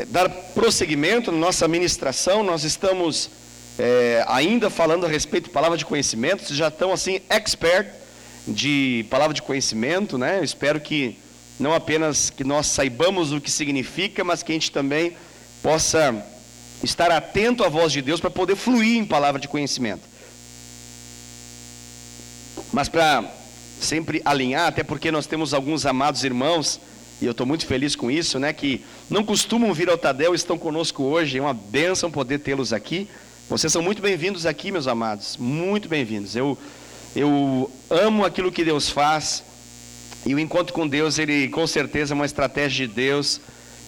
Dar prosseguimento na nossa ministração. Nós estamos ainda falando a respeito de palavra de conhecimento. Vocês já estão assim, expert de palavra de conhecimento, né? Eu espero que não apenas que nós saibamos o que significa, mas que a gente também possa estar atento à voz de Deus para poder fluir em palavra de conhecimento. Mas para sempre alinhar, até porque nós temos alguns amados irmãos, e eu estou muito feliz com isso, né, que não costumam vir ao Tadel, estão conosco hoje. É uma bênção poder tê-los aqui. Vocês são muito bem-vindos aqui, meus amados, muito bem-vindos. Eu amo aquilo que Deus faz, e o encontro com Deus, ele com certeza é uma estratégia de Deus,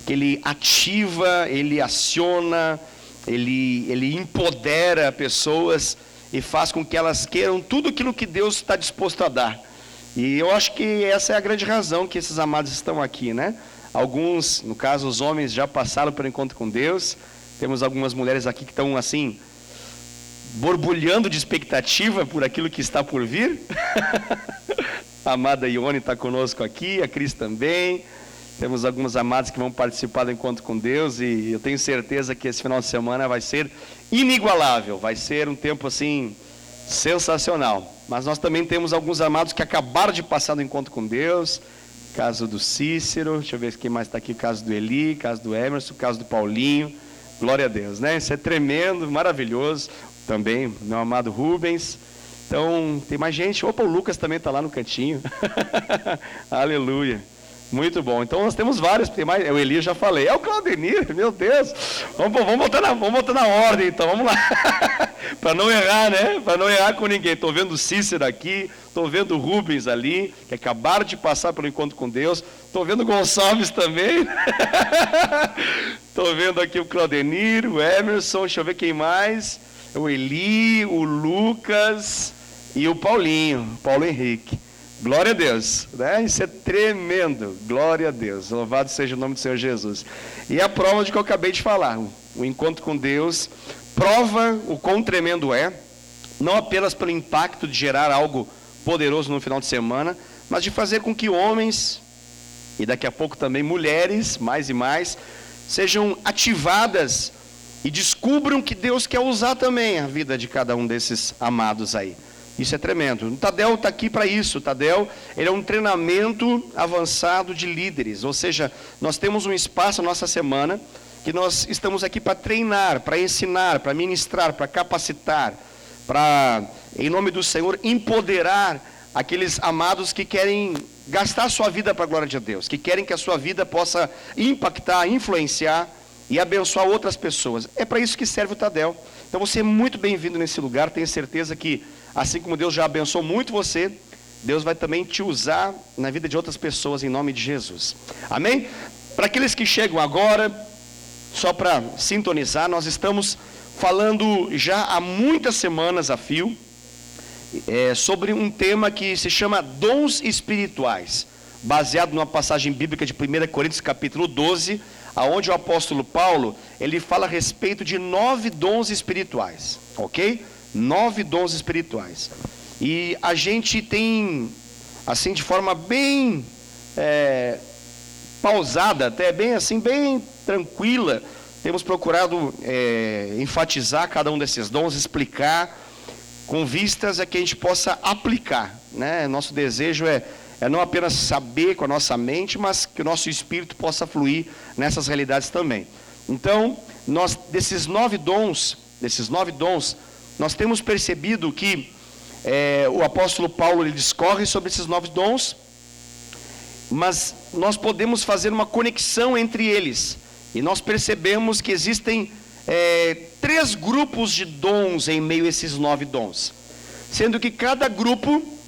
que Ele ativa, Ele aciona, Ele empodera pessoas e faz com que elas queiram tudo aquilo que Deus está disposto a dar. E eu acho que essa é a grande razão que esses amados estão aqui, né? Alguns, no caso os homens, já passaram pelo encontro com Deus. Temos algumas mulheres aqui que estão assim, borbulhando de expectativa por aquilo que está por vir. A amada Ione está conosco aqui, a Cris também. Temos alguns amados que vão participar do encontro com Deus, e eu tenho certeza que esse final de semana vai ser inigualável, vai ser um tempo assim sensacional. Mas nós também temos alguns amados que acabaram de passar no encontro com Deus. Caso do Cícero, deixa eu ver quem mais está aqui, caso do Eli, caso do Emerson, caso do Paulinho. Glória a Deus, né? Isso é tremendo, maravilhoso. Também, meu amado Rubens. Então, tem mais gente. Opa, o Lucas também está lá no cantinho. Aleluia. Muito bom. Então nós temos vários, tem mais, o Eli eu já falei, é o Claudenir, meu Deus. Vamos botar na ordem, então, vamos lá. Para não errar, né? Para não errar com ninguém. Estou vendo o Cícero aqui, estou vendo o Rubens ali, que acabaram de passar pelo encontro com Deus. Estou vendo o Gonçalves também. Estou vendo aqui o Claudenir, o Emerson, deixa eu ver quem mais. O Eli, o Lucas e o Paulinho, Paulo Henrique. Glória a Deus, né? Isso é tremendo, glória a Deus, louvado seja o nome do Senhor Jesus. E a prova de que eu acabei de falar, o encontro com Deus, prova o quão tremendo é, não apenas pelo impacto de gerar algo poderoso no final de semana, mas de fazer com que homens, e daqui a pouco também mulheres, mais e mais, sejam ativadas e descubram que Deus quer usar também a vida de cada um desses amados aí. Isso é tremendo. O Tadel está aqui para isso. O Tadel, ele é um treinamento avançado de líderes. Ou seja, nós temos um espaço na nossa semana que nós estamos aqui para treinar, para ensinar, para ministrar, para capacitar, para, em nome do Senhor, empoderar aqueles amados que querem gastar a sua vida para a glória de Deus, que querem que a sua vida possa impactar, influenciar e abençoar outras pessoas. É para isso que serve o Tadel. Então você é muito bem-vindo nesse lugar. Tenho certeza que, assim como Deus já abençoou muito você, Deus vai também te usar na vida de outras pessoas, em nome de Jesus. Amém? Para aqueles que chegam agora, só para sintonizar, nós estamos falando já há muitas semanas a fio, sobre um tema que se chama dons espirituais, baseado numa passagem bíblica de 1 Coríntios capítulo 12, aonde o apóstolo Paulo, ele fala a respeito de 9 dons espirituais, ok? 9 dons espirituais. E a gente tem, assim, de forma bem pausada, até bem assim, bem tranquila, temos procurado enfatizar cada um desses dons, explicar, com vistas a que a gente possa aplicar, né? Nosso desejo é não apenas saber com a nossa mente, mas que o nosso espírito possa fluir nessas realidades também. Então, desses 9 dons, nós temos percebido que o apóstolo Paulo, ele discorre sobre esses 9 dons, mas nós podemos fazer uma conexão entre eles, e nós percebemos que existem 3 grupos de dons em meio a esses 9 dons, sendo que cada grupo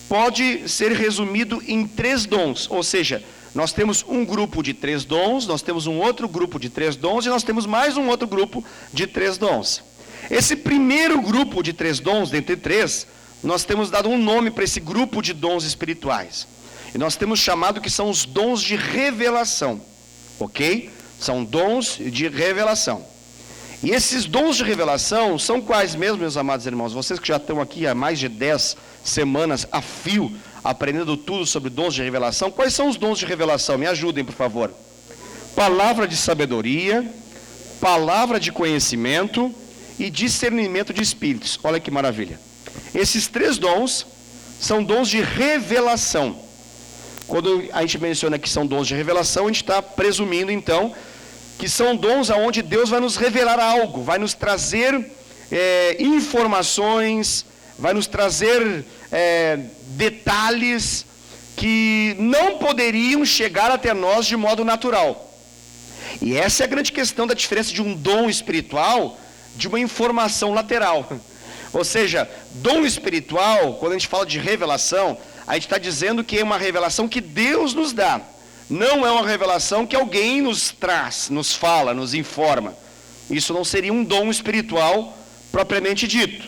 pode ser resumido em 3 dons, ou seja, nós temos um grupo de 3 dons, nós temos um outro grupo de 3 dons, e nós temos mais um outro grupo de 3 dons. Esse primeiro grupo de 3 dons, dentre 3, nós temos dado um nome para esse grupo de dons espirituais. E nós temos chamado que são os dons de revelação, ok? São dons de revelação. E esses dons de revelação são quais mesmo, meus amados irmãos? Vocês que já estão aqui há mais de 10 semanas a fio, aprendendo tudo sobre dons de revelação, quais são os dons de revelação? Me ajudem, por favor. palavra de sabedoria, palavra de conhecimento e discernimento de espíritos. Olha que maravilha. Esses 3 dons são dons de revelação. Quando a gente menciona que são dons de revelação, a gente está presumindo então que são dons aonde Deus vai nos revelar algo, vai nos trazer informações, vai nos trazer detalhes que não poderiam chegar até nós de modo natural. E essa é a grande questão da diferença de um dom espiritual de uma informação lateral. Ou seja, dom espiritual, quando a gente fala de revelação, a gente está dizendo que é uma revelação que Deus nos dá. Não é uma revelação que alguém nos traz, nos fala, nos informa. Isso não seria um dom espiritual propriamente dito.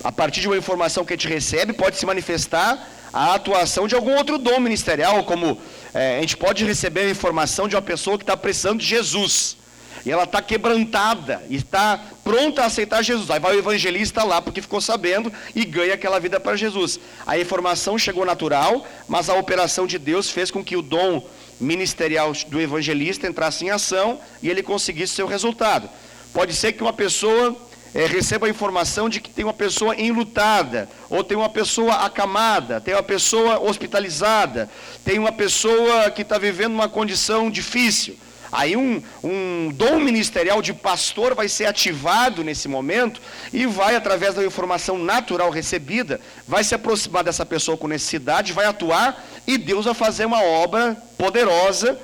A partir de uma informação que a gente recebe, pode se manifestar a atuação de algum outro dom ministerial, como a gente pode receber a informação de uma pessoa que está precisando de Jesus. E ela está quebrantada, e está pronta a aceitar Jesus. Aí vai o evangelista lá, porque ficou sabendo, e ganha aquela vida para Jesus. A informação chegou natural, mas a operação de Deus fez com que o dom ministerial do evangelista entrasse em ação, e ele conseguisse seu resultado. Pode ser que uma pessoa receba a informação de que tem uma pessoa enlutada, ou tem uma pessoa acamada, tem uma pessoa hospitalizada, tem uma pessoa que está vivendo uma condição difícil. Aí um dom ministerial de pastor vai ser ativado nesse momento e vai, através da informação natural recebida, vai se aproximar dessa pessoa com necessidade, vai atuar e Deus vai fazer uma obra poderosa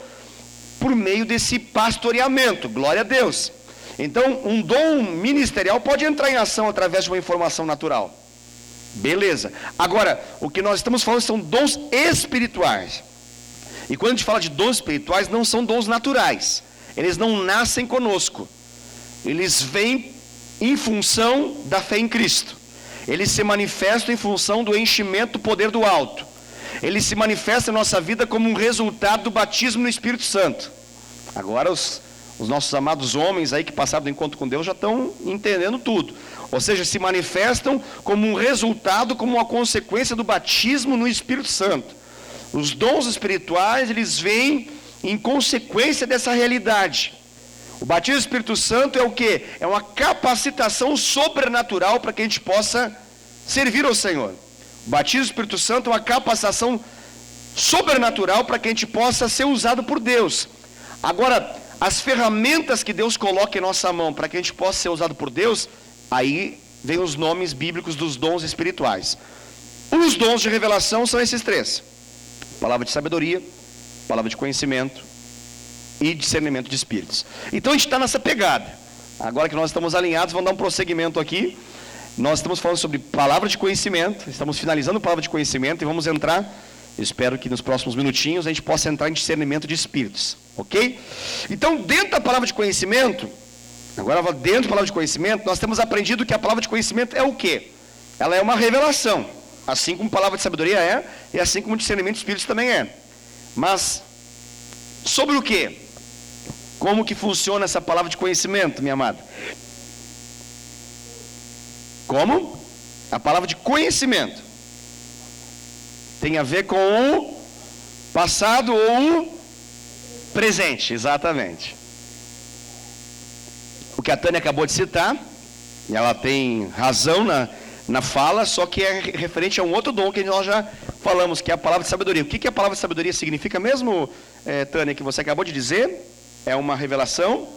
por meio desse pastoreamento. Glória a Deus. Então, um dom ministerial pode entrar em ação através de uma informação natural. Beleza. Agora, o que nós estamos falando são dons espirituais. E quando a gente fala de dons espirituais, não são dons naturais. Eles não nascem conosco. Eles vêm em função da fé em Cristo. Eles se manifestam em função do enchimento do poder do alto. Eles se manifestam em nossa vida como um resultado do batismo no Espírito Santo. Agora os nossos amados homens aí que passaram do encontro com Deus já estão entendendo tudo. Ou seja, se manifestam como um resultado, como uma consequência do batismo no Espírito Santo. Os dons espirituais, eles vêm em consequência dessa realidade. O batismo do Espírito Santo é o quê? É uma capacitação sobrenatural para que a gente possa servir ao Senhor. O batismo do Espírito Santo é uma capacitação sobrenatural para que a gente possa ser usado por Deus. Agora, as ferramentas que Deus coloca em nossa mão para que a gente possa ser usado por Deus, aí vem os nomes bíblicos dos dons espirituais. Os dons de revelação são esses 3. Palavra de sabedoria, palavra de conhecimento e discernimento de espíritos. Então a gente está nessa pegada. Agora que nós estamos alinhados, vamos dar um prosseguimento aqui. Nós estamos falando sobre palavra de conhecimento, estamos finalizando a palavra de conhecimento e vamos entrar, espero que nos próximos minutinhos a gente possa entrar em discernimento de espíritos, ok? Então, dentro da palavra de conhecimento, agora dentro da palavra de conhecimento, nós temos aprendido que a palavra de conhecimento é o quê? Ela é uma revelação. Assim como palavra de sabedoria é, e assim como discernimento de espíritos também é. Mas, sobre o quê? Como que funciona essa palavra de conhecimento, minha amada? Como? A palavra de conhecimento tem a ver com o passado ou o presente, exatamente. O que a Tânia acabou de citar, e ela tem razão na fala, só que é referente a um outro dom que nós já falamos, que é a palavra de sabedoria. O que a palavra de sabedoria significa mesmo, Tânia, que você acabou de dizer? É uma revelação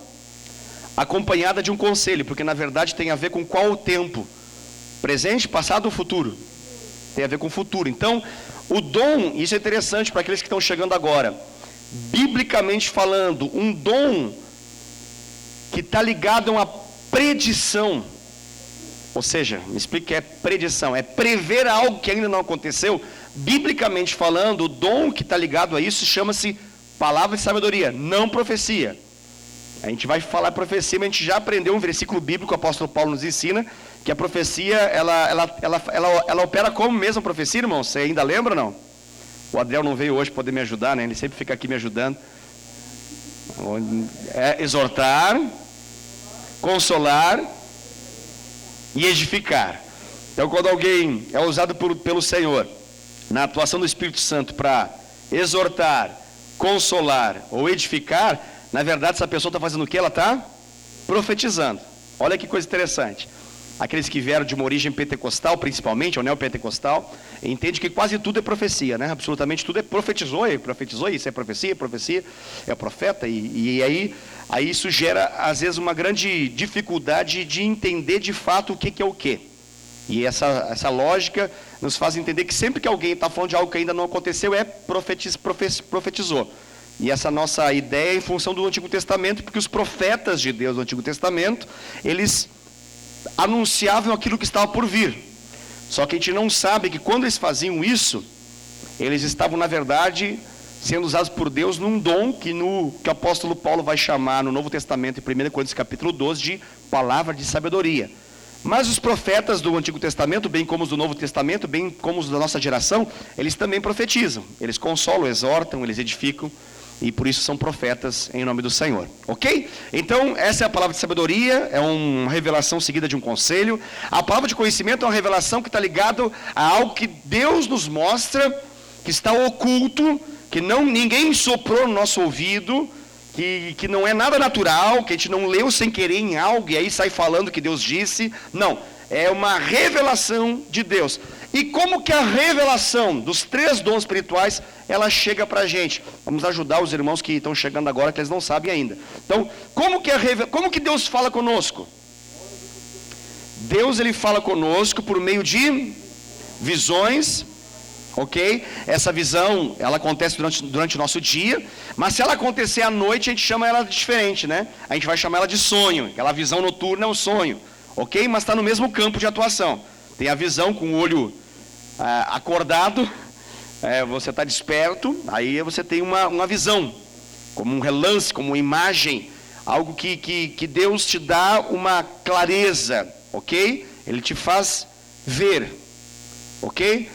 acompanhada de um conselho, porque na verdade tem a ver com qual o tempo? Presente, passado ou futuro? Tem a ver com o futuro. Então, o dom, isso é interessante para aqueles que estão chegando agora, biblicamente falando, um dom que está ligado a uma predição. Ou seja, me explique o que é predição. É prever algo que ainda não aconteceu. Biblicamente falando, o dom que está ligado a isso chama-se palavra de sabedoria, não profecia. A gente vai falar profecia, mas a gente já aprendeu um versículo bíblico, o apóstolo Paulo nos ensina, que a profecia, ela opera como mesmo a profecia, irmão? Você ainda lembra ou não? O Adriel não veio hoje poder me ajudar, né? Ele sempre fica aqui me ajudando. É exortar, consolar e edificar. Então, quando alguém é usado pelo Senhor na atuação do Espírito Santo para exortar, consolar ou edificar, Na verdade, essa pessoa está fazendo o quê? Ela está profetizando. Olha que coisa interessante. Aqueles que vieram de uma origem pentecostal, principalmente, ou neopentecostal, entende que quase tudo é profecia, né? Absolutamente tudo é profetizou, isso é profecia, é profeta, e aí isso gera, às vezes, uma grande dificuldade de entender de fato o que é o quê. E essa lógica nos faz entender que sempre que alguém está falando de algo que ainda não aconteceu, profetizou. E essa nossa ideia é em função do Antigo Testamento, porque os profetas de Deus do Antigo Testamento, eles anunciavam aquilo que estava por vir. Só que a gente não sabe que quando eles faziam isso, eles estavam, na verdade, sendo usados por Deus num dom que o apóstolo Paulo vai chamar no Novo Testamento, em 1 Coríntios capítulo 12, de palavra de sabedoria. Mas os profetas do Antigo Testamento, bem como os do Novo Testamento, bem como os da nossa geração, eles também profetizam. Eles consolam, exortam, eles edificam, e por isso são profetas em nome do Senhor. Ok? Então, essa é a palavra de sabedoria, é uma revelação seguida de um conselho. A palavra de conhecimento é uma revelação que está ligada a algo que Deus nos mostra, que está oculto, que ninguém soprou no nosso ouvido, que não é nada natural, que a gente não leu sem querer em algo e aí sai falando que Deus disse. Não, é uma revelação de Deus. E como que a revelação dos 3 dons espirituais, ela chega para a gente? Vamos ajudar os irmãos que estão chegando agora, que eles não sabem ainda. Então, como que Deus fala conosco? Deus, ele fala conosco por meio de visões. Ok? Essa visão, ela acontece durante o nosso dia, mas se ela acontecer à noite, a gente chama ela de diferente, né? A gente vai chamar ela de sonho. Aquela visão noturna é um sonho, ok? Mas está no mesmo campo de atuação. Tem a visão com o olho acordado, você está desperto, aí você tem uma visão, como um relance, como uma imagem, algo que Deus te dá uma clareza, ok? Ele te faz ver, ok?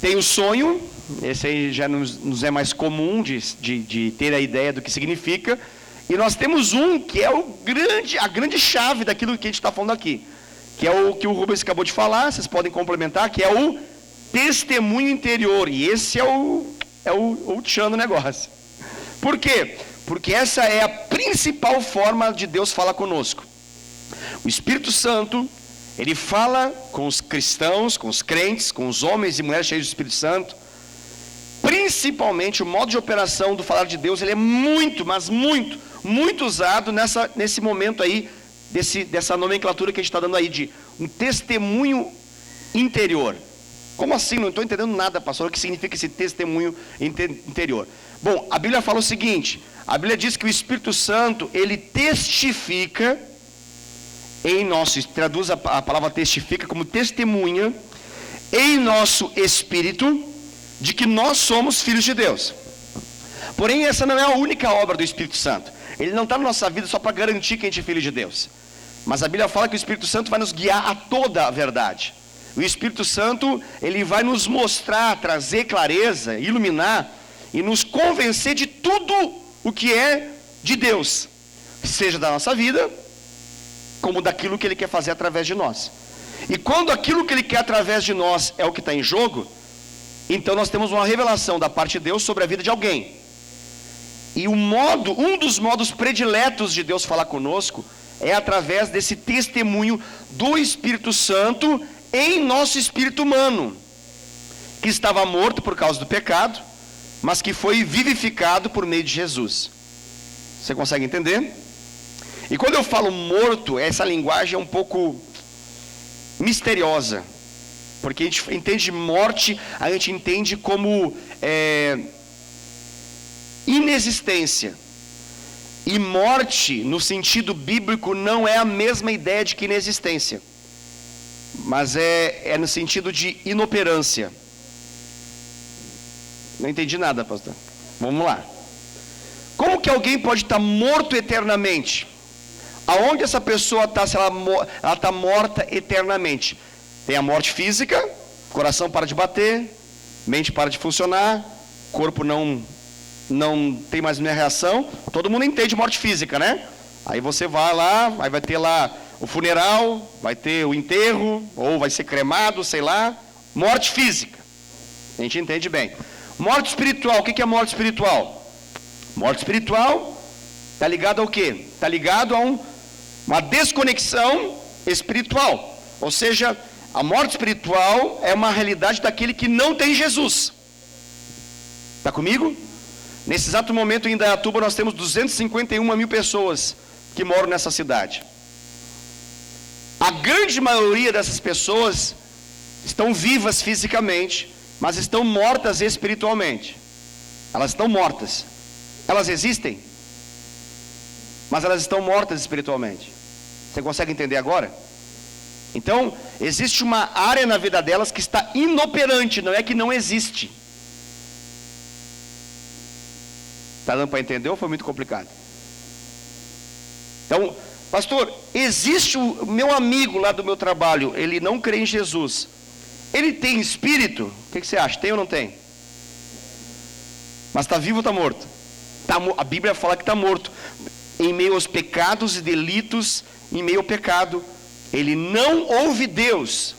Tem o sonho, esse aí já nos é mais comum de ter a ideia do que significa. E nós temos um que é a grande chave daquilo que a gente está falando aqui. Que é o que o Rubens acabou de falar, vocês podem complementar, que é o testemunho interior. E esse é o tchan do negócio. Por quê? Porque essa é a principal forma de Deus falar conosco. O Espírito Santo, ele fala com os cristãos, com os crentes, com os homens e mulheres cheios do Espírito Santo. Principalmente o modo de operação do falar de Deus, ele é muito, mas muito, muito usado nesse momento aí, dessa nomenclatura que a gente está dando aí, de um testemunho interior. Como assim? Não estou entendendo nada, pastor. O que significa esse testemunho interior? Bom, a Bíblia fala o seguinte, a Bíblia diz que o Espírito Santo, ele testifica em nosso, traduz a palavra testifica como testemunha, em nosso espírito, de que nós somos filhos de Deus. Porém, essa não é a única obra do Espírito Santo. Ele não está na nossa vida só para garantir que a gente é filho de Deus. Mas a Bíblia fala que o Espírito Santo vai nos guiar a toda a verdade. O Espírito Santo, ele vai nos mostrar, trazer clareza, iluminar e nos convencer de tudo o que é de Deus, seja da nossa vida, como daquilo que ele quer fazer através de nós. E quando aquilo que ele quer através de nós é o que está em jogo, então nós temos uma revelação da parte de Deus sobre a vida de alguém. E um dos modos prediletos de Deus falar conosco é através desse testemunho do Espírito Santo em nosso espírito humano, que estava morto por causa do pecado, mas que foi vivificado por meio de Jesus. Você consegue entender? E quando eu falo morto, essa linguagem é um pouco misteriosa, porque a gente entende morte, a gente entende como inexistência. E morte, no sentido bíblico, não é a mesma ideia de que inexistência, mas é no sentido de inoperância. Não entendi nada, pastor. Vamos lá. Como que alguém pode estar morto eternamente? Aonde essa pessoa está, se ela está morta eternamente? Tem a morte física, coração para de bater, mente para de funcionar, corpo não tem mais nenhuma reação. Todo mundo entende morte física, né? Aí você vai lá, aí vai ter lá o funeral, vai ter o enterro, ou vai ser cremado, sei lá. Morte física, a gente entende bem. Morte espiritual, o que é morte espiritual? Morte espiritual, Está ligado ao quê? Está ligado a uma desconexão espiritual. Ou seja, a morte espiritual é uma realidade daquele que não tem Jesus. Está comigo? Nesse exato momento em Indaiatuba nós temos 251 mil pessoas que moram nessa cidade. A grande maioria dessas pessoas estão vivas fisicamente, mas estão mortas espiritualmente. Elas estão mortas. Elas existem, mas elas estão mortas espiritualmente. Você consegue entender agora? Então, existe uma área na vida delas que está inoperante, não é que não existe. Está dando para entender ou foi muito complicado? Então, pastor, existe o meu amigo lá do meu trabalho, ele não crê em Jesus. Ele tem espírito? O que você acha? Tem ou não tem? Mas está vivo ou está morto? A Bíblia fala que está morto. Em meio aos pecados e delitos, em meio ao pecado, ele não ouve Deus.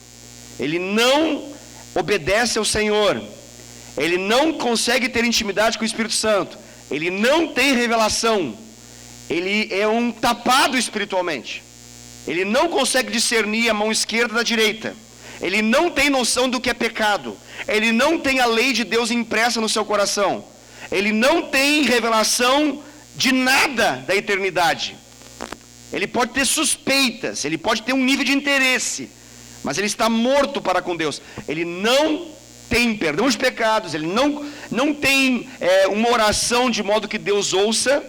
Ele não obedece ao Senhor. Ele não consegue ter intimidade com o Espírito Santo. Ele não tem revelação. Ele é um tapado espiritualmente. Ele não consegue discernir a mão esquerda da direita. Ele não tem noção do que é pecado. Ele não tem a lei de Deus impressa no seu coração. Ele não tem revelação de nada da eternidade. Ele pode ter suspeitas, ele pode ter um nível de interesse, mas ele está morto para com Deus. Ele não tem perdão de pecados, ele não tem uma oração de modo que Deus ouça.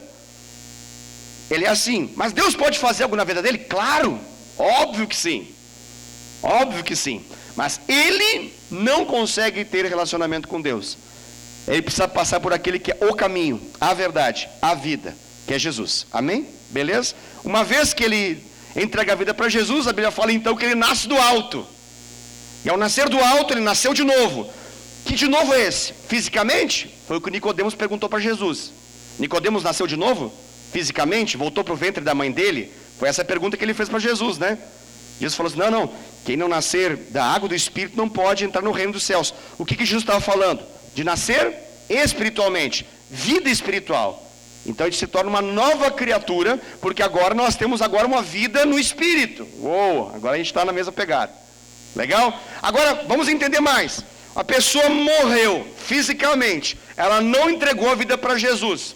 Ele é assim. Mas Deus pode fazer algo na vida dele? Claro, óbvio que sim. Óbvio que sim. Mas ele não consegue ter relacionamento com Deus. Ele precisa passar por aquele que é o caminho, a verdade, a vida, que é Jesus. Amém? Beleza? Uma vez que ele entrega a vida para Jesus, a Bíblia fala então que ele nasce do alto. E ao nascer do alto, ele nasceu de novo. Que de novo é esse? Fisicamente? Foi o que Nicodemos perguntou para Jesus. Nicodemos nasceu de novo? Fisicamente? Voltou para o ventre da mãe dele? Foi essa a pergunta que ele fez para Jesus, né? Jesus falou assim, não, quem não nascer da água do Espírito não pode entrar no reino dos céus. O que Jesus estava falando? De nascer espiritualmente, vida espiritual. Então a gente se torna uma nova criatura, porque agora nós temos uma vida no Espírito. Uou, agora a gente está na mesma pegada. Legal? Agora vamos entender mais. A pessoa morreu fisicamente, ela não entregou a vida para Jesus,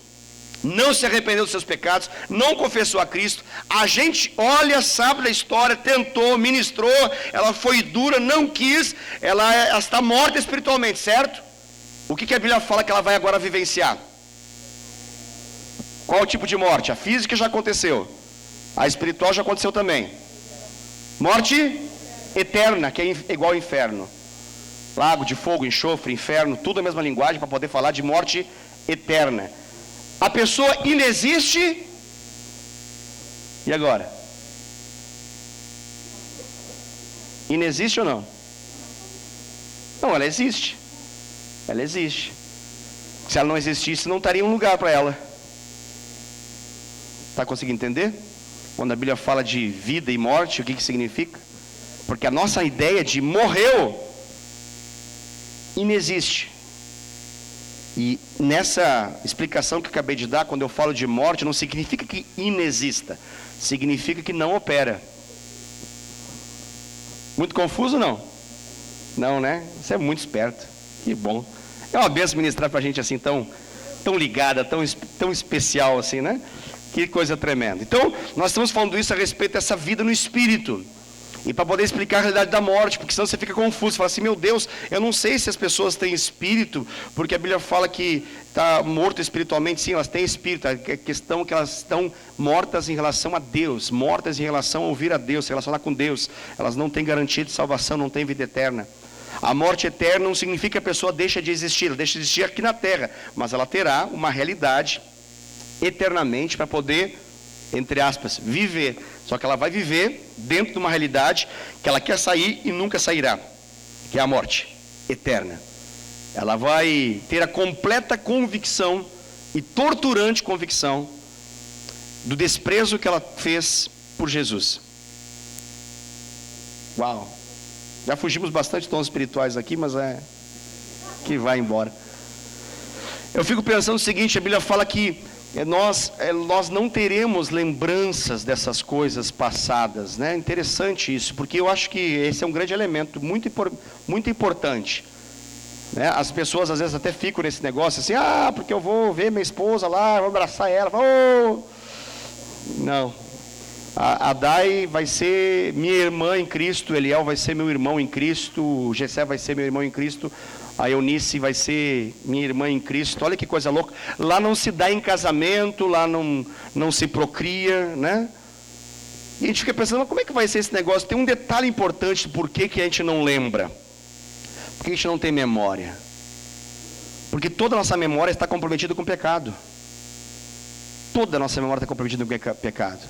não se arrependeu dos seus pecados, não confessou a Cristo. A gente olha, sabe da história, tentou, ministrou, ela foi dura, não quis, ela está morta espiritualmente, certo? O que a Bíblia fala que ela vai agora vivenciar? Qual o tipo de morte? A física já aconteceu, a espiritual já aconteceu também. Morte eterna, que é igual ao inferno. Lago de fogo, enxofre, inferno, tudo a mesma linguagem para poder falar de morte eterna. A pessoa inexiste, e agora? Inexiste ou não? Não, ela existe. Ela existe. Se ela não existisse, não estaria um lugar para ela. Está conseguindo entender? Quando a Bíblia fala de vida e morte, o que significa? Porque a nossa ideia de morreu, inexiste. E nessa explicação que eu acabei de dar, quando eu falo de morte, não significa que inexista, significa que não opera. Muito confuso, não? Não, né? Você é muito esperto. Que bom. É uma benção ministrar para a gente assim, tão ligada, tão especial assim, né? Que coisa tremenda. Então, nós estamos falando isso a respeito dessa vida no Espírito. E para poder explicar a realidade da morte, porque senão você fica confuso, você fala assim, meu Deus, eu não sei se as pessoas têm espírito, porque a Bíblia fala que está morto espiritualmente. Sim, elas têm espírito, a questão é que elas estão mortas em relação a Deus, mortas em relação a ouvir a Deus, se relacionar com Deus. Elas não têm garantia de salvação, não têm vida eterna. A morte eterna não significa que a pessoa deixa de existir, ela deixa de existir aqui na terra, mas ela terá uma realidade eternamente para poder, entre aspas, viver. Só que ela vai viver dentro de uma realidade que ela quer sair e nunca sairá, que é a morte eterna. Ela vai ter a completa convicção e torturante convicção do desprezo que ela fez por Jesus. Uau! Já fugimos bastante de tons espirituais aqui, mas que vai embora. Eu fico pensando o seguinte, a Bíblia fala que nós não teremos lembranças dessas coisas passadas, né? Interessante isso, porque eu acho que esse é um grande elemento, muito importante, né? As pessoas às vezes até ficam nesse negócio assim, porque eu vou ver minha esposa lá, vou abraçar ela, não, a Dai vai ser minha irmã em Cristo, Eliel vai ser meu irmão em Cristo, o Gessé vai ser meu irmão em Cristo, a Eunice vai ser minha irmã em Cristo. Olha que coisa louca. Lá não se dá em casamento, lá não se procria, né? E a gente fica pensando, mas como é que vai ser esse negócio? Tem um detalhe importante, por que a gente não lembra? Por que a gente não tem memória? Porque toda a nossa memória está comprometida com o pecado. Toda a nossa memória está comprometida com o pecado.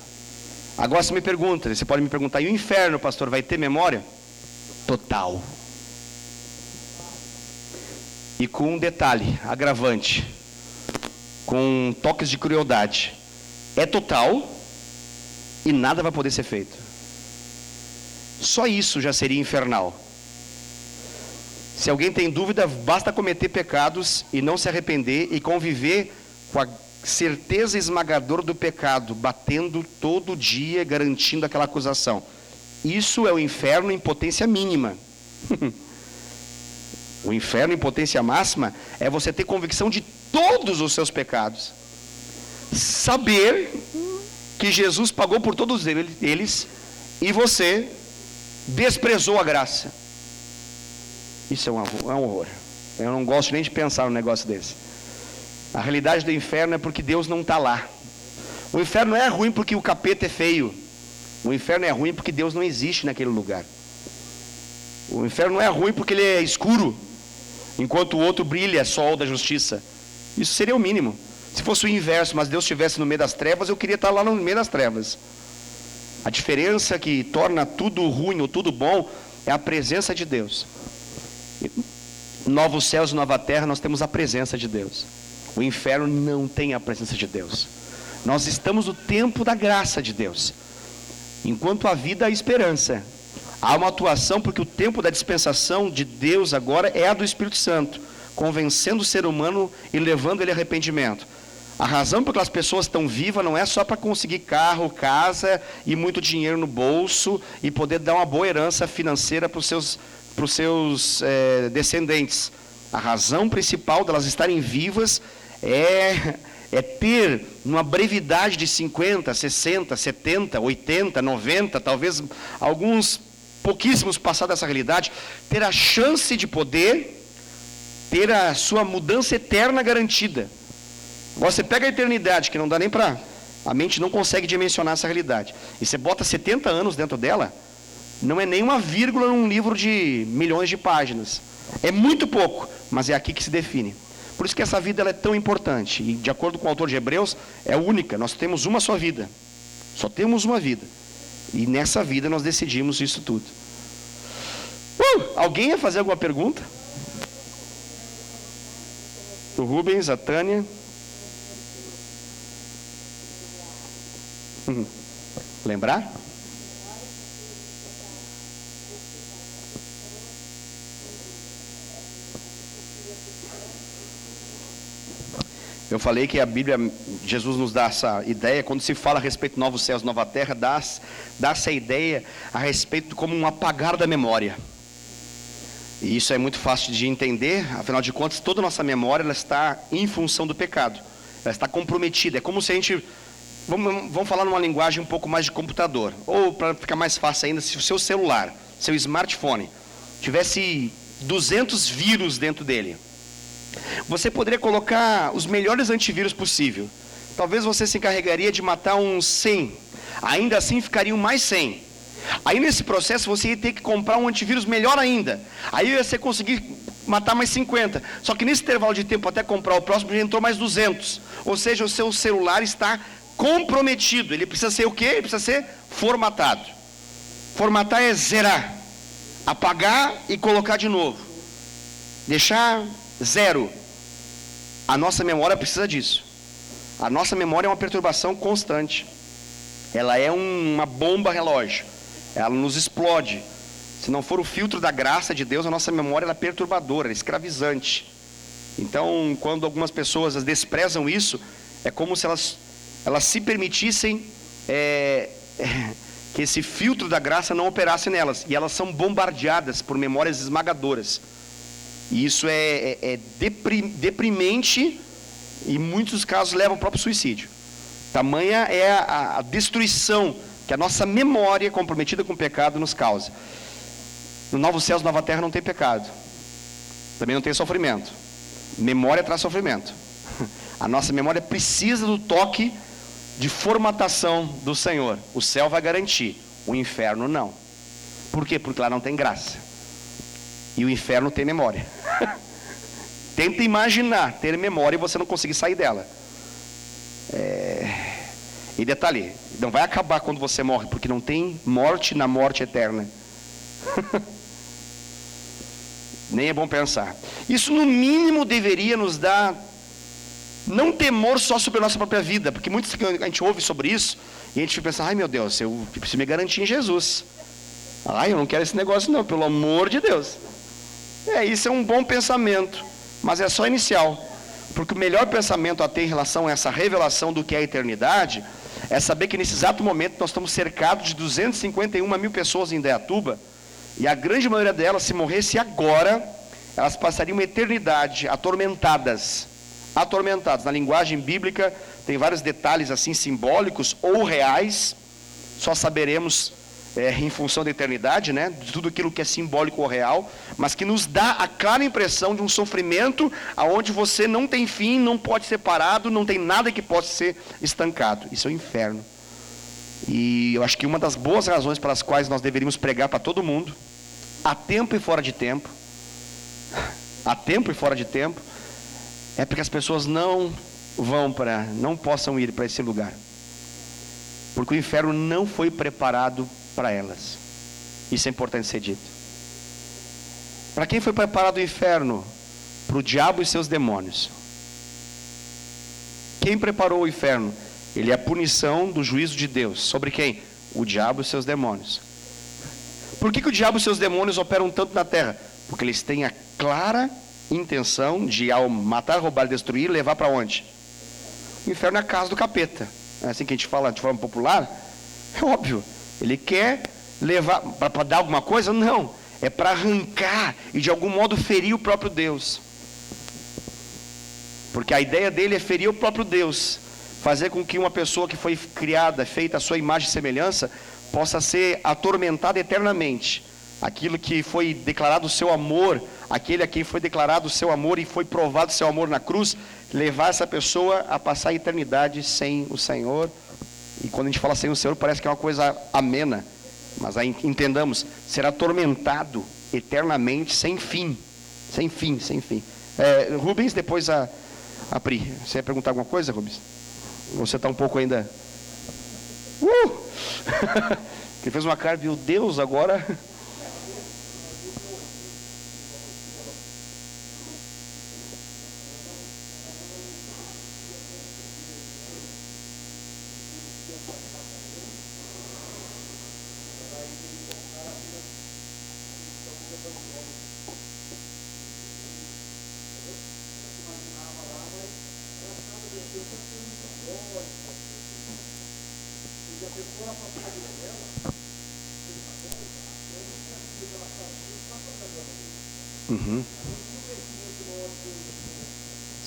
Agora você pode me perguntar, e o inferno, pastor, vai ter memória? Total. E com um detalhe agravante, com toques de crueldade, é total e nada vai poder ser feito. Só isso já seria infernal. Se alguém tem dúvida, basta cometer pecados e não se arrepender e conviver com a certeza esmagadora do pecado, batendo todo dia, garantindo aquela acusação. Isso é o inferno em potência mínima. O inferno em potência máxima é você ter convicção de todos os seus pecados, saber que Jesus pagou por todos eles e você desprezou a graça. Isso é um horror. Eu não gosto nem de pensar num negócio desse. A realidade do inferno é porque Deus não está lá. O inferno não é ruim porque o capeta é feio. O inferno é ruim porque Deus não existe naquele lugar. O inferno não é ruim porque ele é escuro, enquanto o outro brilha, sol da justiça. Isso seria o mínimo. Se fosse o inverso, mas Deus estivesse no meio das trevas, eu queria estar lá no meio das trevas. A diferença que torna tudo ruim ou tudo bom é a presença de Deus. Novos céus e nova terra, nós temos a presença de Deus. O inferno não tem a presença de Deus. Nós estamos no tempo da graça de Deus. Enquanto a vida há esperança, há uma atuação, porque o tempo da dispensação de Deus agora é a do Espírito Santo, convencendo o ser humano e levando ele a arrependimento. A razão por que as pessoas estão vivas não é só para conseguir carro, casa e muito dinheiro no bolso e poder dar uma boa herança financeira para os seus descendentes. A razão principal delas estarem vivas é ter uma brevidade de 50, 60, 70, 80, 90, talvez alguns pouquíssimos passados dessa realidade, ter a chance de poder ter a sua mudança eterna garantida. Agora você pega a eternidade, que não dá nem para... A mente não consegue dimensionar essa realidade. E você bota 70 anos dentro dela, não é nem uma vírgula num livro de milhões de páginas. É muito pouco, mas é aqui que se define. Por isso que essa vida ela é tão importante. E de acordo com o autor de Hebreus, é única. Nós temos uma só vida. Só temos uma vida. E nessa vida nós decidimos isso tudo. Alguém ia fazer alguma pergunta? O Rubens, a Tânia. Lembrar? Eu falei que a Bíblia, Jesus nos dá essa ideia, quando se fala a respeito de novos céus, nova terra, dá essa ideia a respeito como um apagar da memória. E isso é muito fácil de entender, afinal de contas, toda a nossa memória ela está em função do pecado. Ela está comprometida, é como se a gente... Vamos falar numa linguagem um pouco mais de computador. Ou, para ficar mais fácil ainda, se o seu celular, seu smartphone, tivesse 200 vírus dentro dele, você poderia colocar os melhores antivírus possível. Talvez você se encarregaria de matar uns 100. Ainda assim ficariam mais 100. Aí nesse processo você ia ter que comprar um antivírus melhor ainda. Aí você conseguir matar mais 50. Só que nesse intervalo de tempo até comprar o próximo já entrou mais 200. Ou seja, o seu celular está comprometido. Ele precisa ser o quê? Ele precisa ser formatado. Formatar é zerar. Apagar e colocar de novo. Deixar... zero. A nossa memória precisa disso. A nossa memória é uma perturbação constante. Ela é uma bomba relógio. Ela nos explode. Se não for o filtro da graça de Deus, a nossa memória ela é perturbadora, é escravizante. Então, quando algumas pessoas desprezam isso, É como se elas se permitissem que esse filtro da graça não operasse nelas. E elas são bombardeadas por memórias esmagadoras. E isso é deprimente, e em muitos casos leva ao próprio suicídio. Tamanha é a destruição que a nossa memória comprometida com o pecado nos causa. No novo céu, nova terra não tem pecado. Também não tem sofrimento. Memória traz sofrimento. A nossa memória precisa do toque de formatação do Senhor. O céu vai garantir, o inferno não. Por quê? Porque lá não tem graça. E o inferno tem memória. Tenta imaginar ter memória e você não conseguir sair dela. E detalhe, não vai acabar quando você morre, porque não tem morte na morte eterna. Nem é bom pensar. Isso no mínimo deveria nos dar, não temor só sobre a nossa própria vida, porque muitos a gente ouve sobre isso, e a gente pensa, ai meu Deus, eu preciso me garantir em Jesus. Ai, eu não quero esse negócio não, pelo amor de Deus. Isso é um bom pensamento, mas é só inicial. Porque o melhor pensamento a ter em relação a essa revelação do que é a eternidade, é saber que nesse exato momento nós estamos cercados de 251 mil pessoas em Indaiatuba, e a grande maioria delas, se morresse agora, elas passariam uma eternidade atormentadas. Na linguagem bíblica tem vários detalhes assim simbólicos ou reais, só saberemos em função da eternidade, né, de tudo aquilo que é simbólico ou real, mas que nos dá a clara impressão de um sofrimento aonde você não tem fim, não pode ser parado, não tem nada que possa ser estancado. Isso é o inferno. E eu acho que uma das boas razões pelas quais nós deveríamos pregar para todo mundo, a tempo e fora de tempo, é porque as pessoas não possam ir para esse lugar, porque o inferno não foi preparado para elas. Isso é importante ser dito. Para quem foi preparado o inferno? Para o diabo e seus demônios. Quem preparou o inferno? Ele é a punição do juízo de Deus. Sobre quem? O diabo e seus demônios. Por que o diabo e seus demônios operam tanto na terra? Porque eles têm a clara intenção de, ao matar, roubar e destruir, levar para onde? O inferno é a casa do capeta. É assim que a gente fala de forma popular? É óbvio. Ele quer levar para dar alguma coisa? Não. É para arrancar e de algum modo ferir o próprio Deus. Porque a ideia dele é ferir o próprio Deus. Fazer com que uma pessoa que foi criada, feita à sua imagem e semelhança, possa ser atormentada eternamente. Aquilo que foi declarado o seu amor, aquele a quem foi declarado o seu amor e foi provado o seu amor na cruz, levar essa pessoa a passar a eternidade sem o Senhor. E quando a gente fala sem o Senhor, parece que é uma coisa amena, mas aí entendamos, será atormentado eternamente, sem fim. Rubens, depois a Pri. Você ia perguntar alguma coisa, Rubens? Você está um pouco ainda... Ele fez uma cara, meu Deus, agora...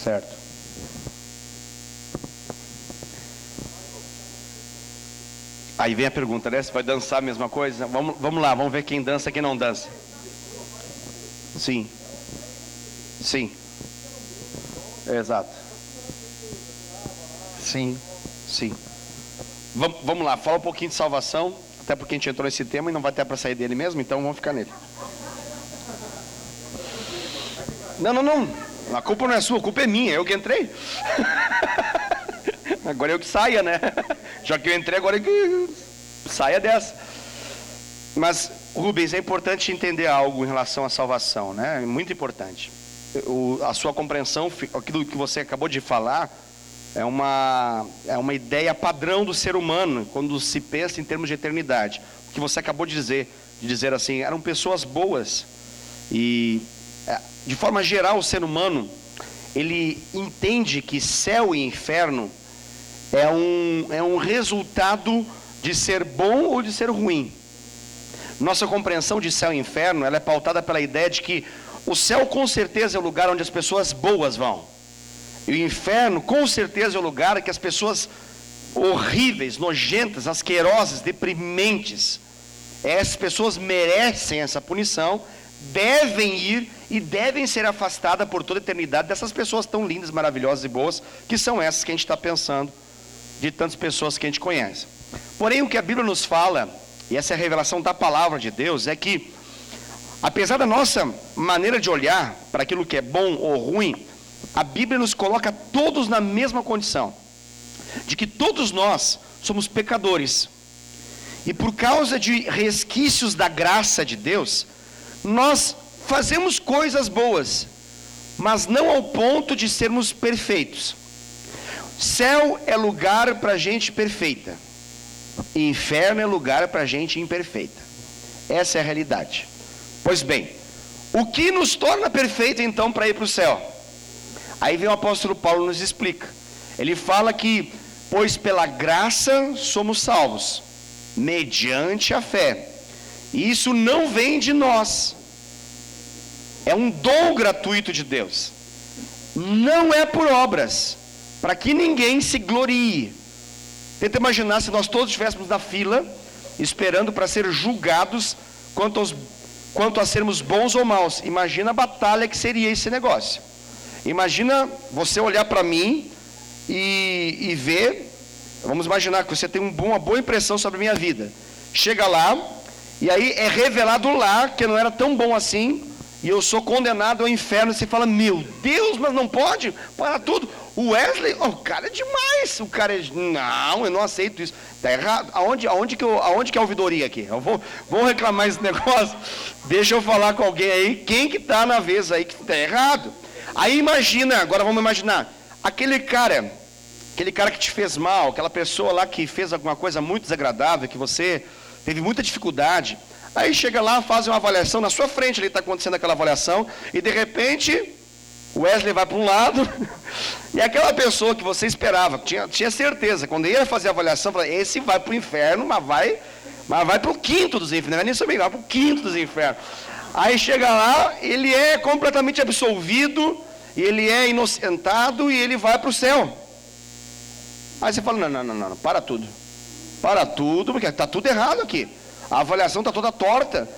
Certo. Aí vem a pergunta, né? Você vai dançar a mesma coisa? Vamos lá, vamos ver quem dança e quem não dança. Sim. Exato. Sim. Vamos lá, fala um pouquinho de salvação, até porque a gente entrou nesse tema e não vai ter para sair dele mesmo, então vamos ficar nele. Não. A culpa não é sua, a culpa é minha, eu que entrei. Agora eu que saia, né? Já que eu entrei, agora eu que saia dessa. Mas, Rubens, é importante entender algo em relação à salvação, né? É muito importante. A sua compreensão, aquilo que você acabou de falar, é uma ideia padrão do ser humano, quando se pensa em termos de eternidade. O que você acabou de dizer assim, eram pessoas boas. E, de forma geral, o ser humano, ele entende que céu e inferno é um resultado de ser bom ou de ser ruim. Nossa compreensão de céu e inferno, ela é pautada pela ideia de que o céu com certeza é o lugar onde as pessoas boas vão. E o inferno com certeza é o lugar em que as pessoas horríveis, nojentas, asquerosas, deprimentes, essas pessoas merecem essa punição, devem ir e devem ser afastadas por toda a eternidade dessas pessoas tão lindas, maravilhosas e boas, que são essas que a gente está pensando, de tantas pessoas que a gente conhece. Porém, o que a Bíblia nos fala, e essa é a revelação da palavra de Deus, é que, apesar da nossa maneira de olhar para aquilo que é bom ou ruim, a Bíblia nos coloca todos na mesma condição, de que todos nós somos pecadores, e por causa de resquícios da graça de Deus, nós fazemos coisas boas, mas não ao ponto de sermos perfeitos. Céu é lugar para gente perfeita, e inferno é lugar para gente imperfeita. Essa é a realidade. Pois bem, o que nos torna perfeito então para ir para o céu? Aí vem o apóstolo Paulo e nos explica. Ele fala que, pois pela graça somos salvos, mediante a fé. E isso não vem de nós, é um dom gratuito de Deus, não é por obras, para que ninguém se glorie. Tenta imaginar se nós todos estivéssemos na fila, esperando para ser julgados quanto a sermos bons ou maus. Imagina a batalha que seria esse negócio. Imagina você olhar para mim e ver, vamos imaginar que você tem uma boa impressão sobre a minha vida. Chega lá, e aí é revelado lá que eu não era tão bom assim, e eu sou condenado ao inferno. Você fala, meu Deus, mas não pode, para tudo. O Wesley, o cara é demais, o cara é, não, eu não aceito isso, está errado. Aonde que é a ouvidoria aqui? Eu vou reclamar esse negócio, deixa eu falar com alguém aí, quem que está na vez aí que está errado. Aí imagina, agora vamos imaginar, aquele cara que te fez mal, aquela pessoa lá que fez alguma coisa muito desagradável, que você teve muita dificuldade, aí chega lá, faz uma avaliação, na sua frente ali está acontecendo aquela avaliação, e de repente, o Wesley vai para um lado, e aquela pessoa que você esperava, tinha certeza, quando ia fazer a avaliação, falava, esse vai para o inferno, mas vai para o quinto dos infernos, não é nem sobre, vai para o quinto dos infernos. Aí chega lá, ele é completamente absolvido, e ele é inocentado, e ele vai para o céu. Aí você fala, não, para tudo, porque está tudo errado aqui, a avaliação está toda torta,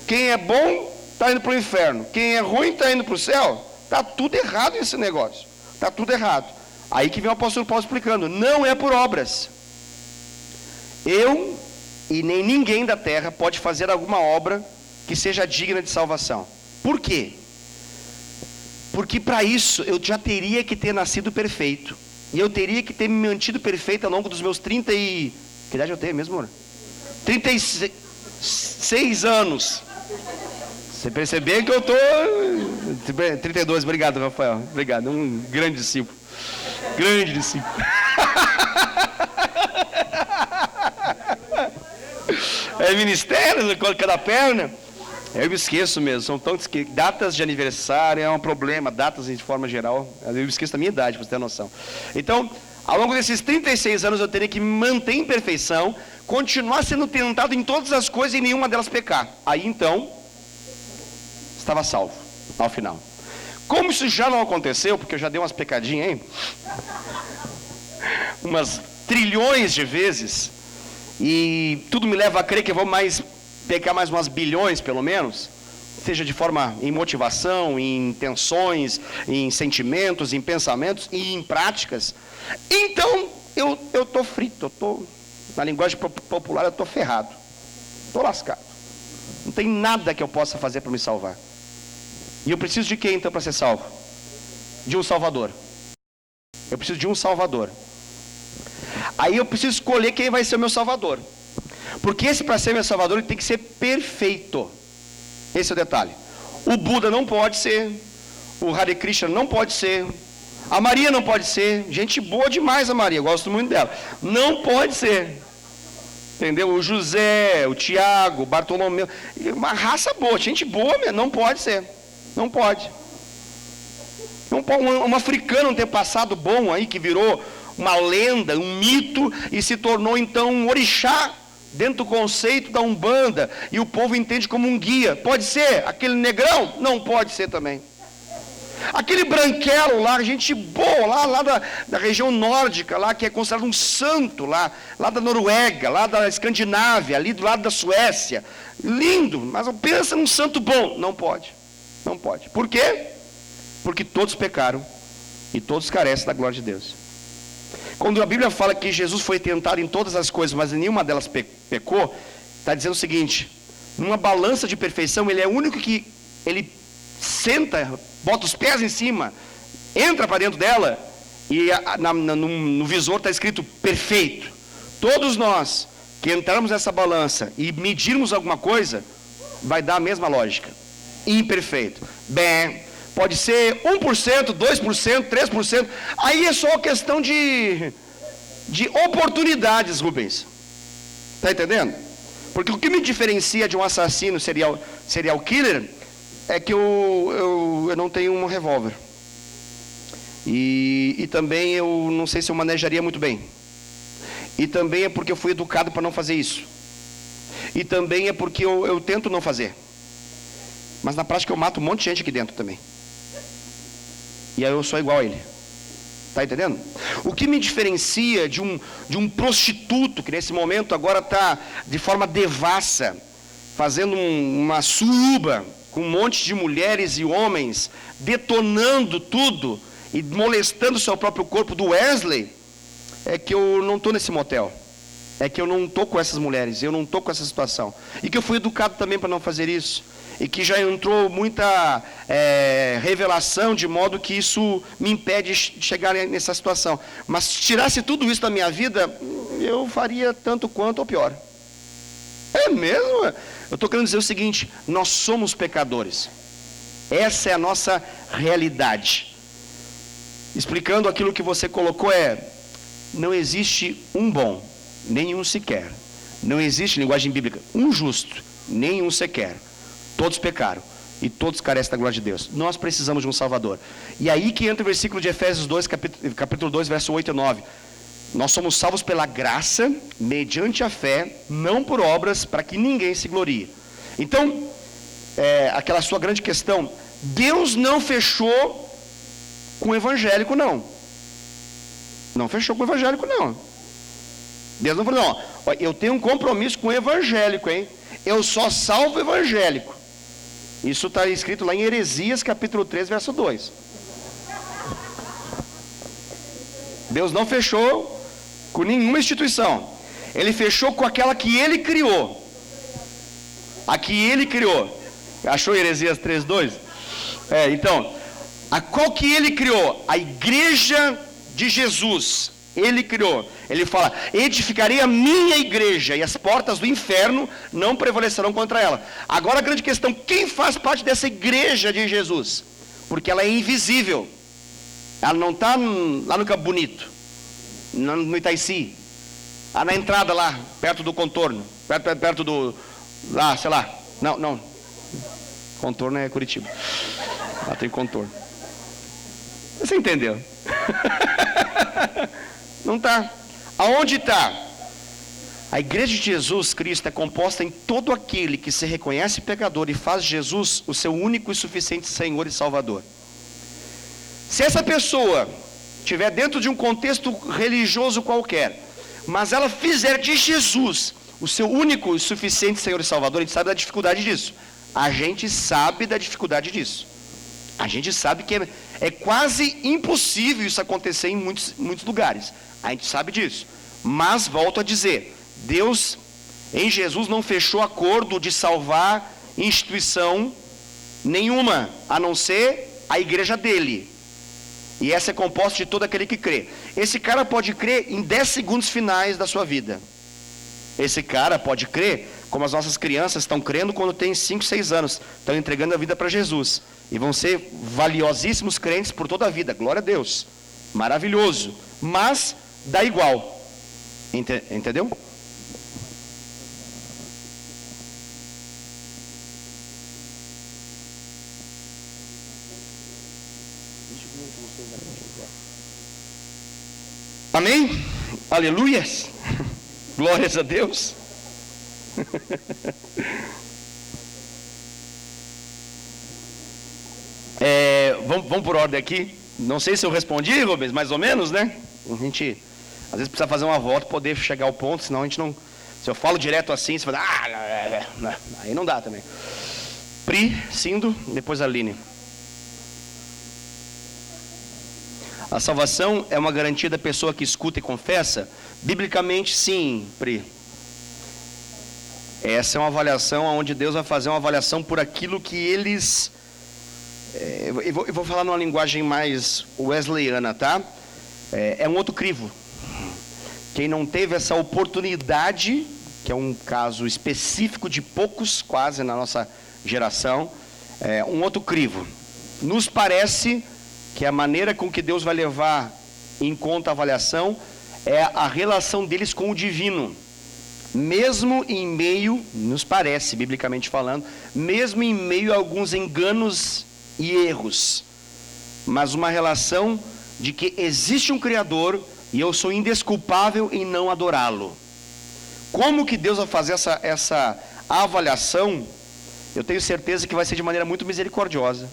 quem é bom está indo para o inferno, quem é ruim está indo para o céu, está tudo errado esse negócio, está tudo errado. Aí que vem o apóstolo Paulo explicando, não é por obras, eu e nem ninguém da terra pode fazer alguma obra que seja digna de salvação. Por quê? Porque para isso eu já teria que ter nascido perfeito, e eu teria que ter me mantido perfeito ao longo dos meus 30 e... Que idade eu tenho mesmo, amor? 36 anos. Você percebeu que eu estou... 32, obrigado, Rafael. Obrigado, um grande discípulo. Grande discípulo. É ministério, cada perna. Eu me esqueço mesmo, são tantos que datas de aniversário é um problema, datas de forma geral, eu me esqueço da minha idade, para você ter noção. Então, ao longo desses 36 anos eu teria que me manter em perfeição, continuar sendo tentado em todas as coisas e nenhuma delas pecar. Aí então, estava salvo, ao final. Como isso já não aconteceu, porque eu já dei umas pecadinhas aí, umas trilhões de vezes, e tudo me leva a crer que eu vou pecar mais umas bilhões, pelo menos, seja de forma em motivação, em intenções, em sentimentos, em pensamentos e em práticas. Então, eu estou frito, na linguagem popular, eu estou ferrado, estou lascado. Não tem nada que eu possa fazer para me salvar. E eu preciso de quem, então, para ser salvo? De um Salvador. Eu preciso de um Salvador. Aí eu preciso escolher quem vai ser o meu Salvador. Porque esse, para ser meu Salvador, ele tem que ser perfeito. Esse é o detalhe. O Buda não pode ser, o Hare Krishna não pode ser, a Maria não pode ser. Gente boa demais a Maria, gosto muito dela. Não pode ser. Entendeu? O José, o Tiago, o Bartolomeu, uma raça boa, gente boa mesmo, não pode ser. Não pode. Um africano, um antepassado bom aí, que virou uma lenda, um mito, e se tornou então um orixá dentro do conceito da Umbanda, e o povo entende como um guia. Pode ser aquele negrão? Não pode ser também. Aquele branquelo lá, gente boa, lá da região nórdica, lá que é considerado um santo, lá da Noruega, lá da Escandinávia, ali do lado da Suécia. Lindo, mas pensa num santo bom. Não pode. Não pode. Por quê? Porque todos pecaram e todos carecem da glória de Deus. Quando a Bíblia fala que Jesus foi tentado em todas as coisas, mas em nenhuma delas pecou, está dizendo o seguinte: numa balança de perfeição, ele é o único que ele senta, bota os pés em cima, entra para dentro dela, e no visor está escrito perfeito. Todos nós que entrarmos nessa balança e medirmos alguma coisa, vai dar a mesma lógica. Imperfeito. Bem, pode ser 1%, 2%, 3%, aí é só questão de oportunidades, Rubens. Está entendendo? Porque o que me diferencia de um assassino serial killer é que eu não tenho um revólver. E também eu não sei se eu manejaria muito bem. E também é porque eu fui educado para não fazer isso. E também é porque eu tento não fazer. Mas na prática eu mato um monte de gente aqui dentro também. E aí eu sou igual a ele. Está entendendo? O que me diferencia de um prostituto, que nesse momento agora está de forma devassa, fazendo uma suruba, com um monte de mulheres e homens, detonando tudo e molestando o seu próprio corpo, do Wesley, é que eu não estou nesse motel. É que eu não estou com essas mulheres, eu não estou com essa situação. E que eu fui educado também para não fazer isso. E que já entrou muita revelação, de modo que isso me impede de chegar nessa situação. Mas se tirasse tudo isso da minha vida, eu faria tanto quanto ou pior. É mesmo? Eu estou querendo dizer o seguinte: nós somos pecadores. Essa é a nossa realidade. Explicando aquilo que você colocou, não existe um bom, nenhum sequer. Não existe, linguagem bíblica, um justo, nenhum sequer. Todos pecaram e todos carecem da glória de Deus. Nós precisamos de um Salvador. E aí que entra o versículo de Efésios 2, capítulo 2, verso 8 e 9. Nós somos salvos pela graça, mediante a fé, não por obras, para que ninguém se glorie. Então, aquela sua grande questão, Deus não fechou com o evangélico, não. Não fechou com o evangélico, não. Deus não falou, não, eu tenho um compromisso com o evangélico, hein? Eu só salvo o evangélico. Isso está escrito lá em Heresias, capítulo 3, verso 2. Deus não fechou com nenhuma instituição. Ele fechou com aquela que Ele criou. A que Ele criou. Achou Heresias 3, 2? Então, a qual que Ele criou? A igreja de Jesus. Ele criou. Ele fala: edificarei a minha igreja e as portas do inferno não prevalecerão contra ela. Agora a grande questão: quem faz parte dessa igreja de Jesus? Porque ela é invisível. Ela não está lá no Campo Bonito, no Itaici, na entrada lá, perto do contorno, perto do, lá, sei lá, não, contorno é Curitiba, lá tem contorno. Você entendeu? Não está. Aonde está? A igreja de Jesus Cristo é composta em todo aquele que se reconhece pecador e faz Jesus o seu único e suficiente Senhor e Salvador. Se essa pessoa estiver dentro de um contexto religioso qualquer, mas ela fizer de Jesus o seu único e suficiente Senhor e Salvador, a gente sabe da dificuldade disso. A gente sabe da dificuldade disso. A gente sabe que é quase impossível isso acontecer em muitos lugares. A gente sabe disso. Mas, volto a dizer, Deus, em Jesus, não fechou acordo de salvar instituição nenhuma, a não ser a igreja dele. E essa é composta de todo aquele que crê. Esse cara pode crer em 10 segundos finais da sua vida. Esse cara pode crer, como as nossas crianças estão crendo quando têm 5, 6 anos. Estão entregando a vida para Jesus. E vão ser valiosíssimos crentes por toda a vida. Glória a Deus. Maravilhoso. Mas dá igual. Entendeu? Amém? Aleluias. Glórias a Deus. Vamos por ordem aqui. Não sei se eu respondi, Rubens, mais ou menos, né? A gente às vezes precisa fazer uma volta para poder chegar ao ponto, senão a gente não. Se eu falo direto assim, você vai dar. Aí não dá também. Pri, Cindo, depois a Aline. A salvação é uma garantia da pessoa que escuta e confessa? Biblicamente, sim, Pri. Essa é uma avaliação onde Deus vai fazer uma avaliação por aquilo que eles... Eu vou falar numa linguagem mais wesleyana, tá? É um outro crivo. Quem não teve essa oportunidade, que é um caso específico de poucos, quase, na nossa geração, um outro crivo. Nos parece que a maneira com que Deus vai levar em conta a avaliação é a relação deles com o divino. Mesmo em meio, nos parece, biblicamente falando, mesmo em meio a alguns enganos e erros, mas uma relação de que existe um Criador e eu sou indesculpável em não adorá-lo. Como que Deus vai fazer essa avaliação? Eu tenho certeza que vai ser de maneira muito misericordiosa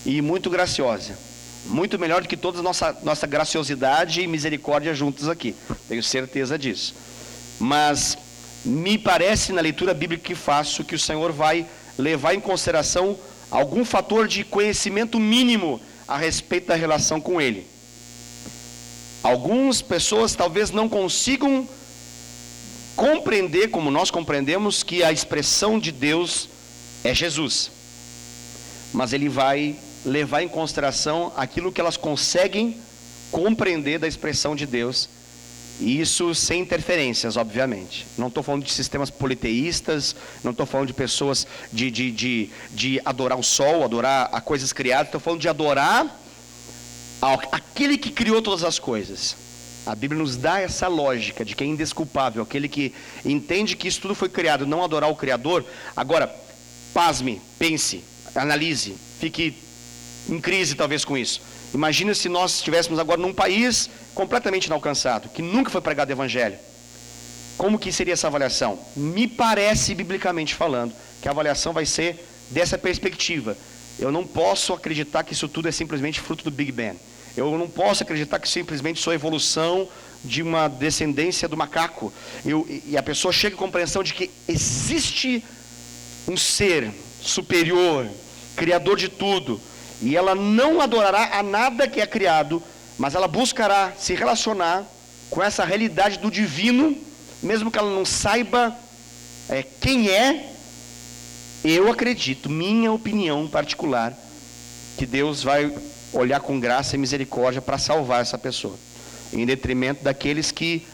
e muito graciosa. Muito melhor do que toda a nossa graciosidade e misericórdia juntos aqui. Tenho certeza disso. Mas me parece, na leitura bíblica que faço, que o Senhor vai levar em consideração algum fator de conhecimento mínimo a respeito da relação com Ele. Algumas pessoas talvez não consigam compreender, como nós compreendemos, que a expressão de Deus é Jesus. Mas Ele vai levar em consideração aquilo que elas conseguem compreender da expressão de Deus, e isso sem interferências, obviamente. Não estou falando de sistemas politeístas, não estou falando de pessoas de adorar o sol, adorar a coisas criadas, estou falando de adorar aquele que criou todas as coisas. A Bíblia nos dá essa lógica de que é indesculpável, aquele que entende que isso tudo foi criado, não adorar o Criador. Agora, pasme, pense, analise, fique em crise talvez com isso. Imagina se nós estivéssemos agora num país completamente inalcançado, que nunca foi pregado o Evangelho. Como que seria essa avaliação? Me parece, biblicamente falando, que a avaliação vai ser dessa perspectiva. Eu não posso acreditar que isso tudo é simplesmente fruto do Big Bang. Eu não posso acreditar que simplesmente sou evolução de uma descendência do macaco. E a pessoa chega à compreensão de que existe um ser superior, criador de tudo, e ela não adorará a nada que é criado, mas ela buscará se relacionar com essa realidade do divino, mesmo que ela não saiba quem é. Eu acredito, minha opinião particular, que Deus vai olhar com graça e misericórdia para salvar essa pessoa, em detrimento daqueles que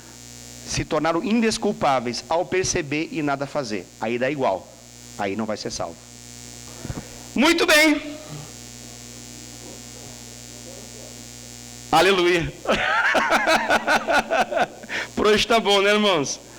se tornaram indesculpáveis ao perceber e nada fazer. Aí dá igual, aí não vai ser salvo. Muito bem. Aleluia. Por hoje está bom, né, irmãos?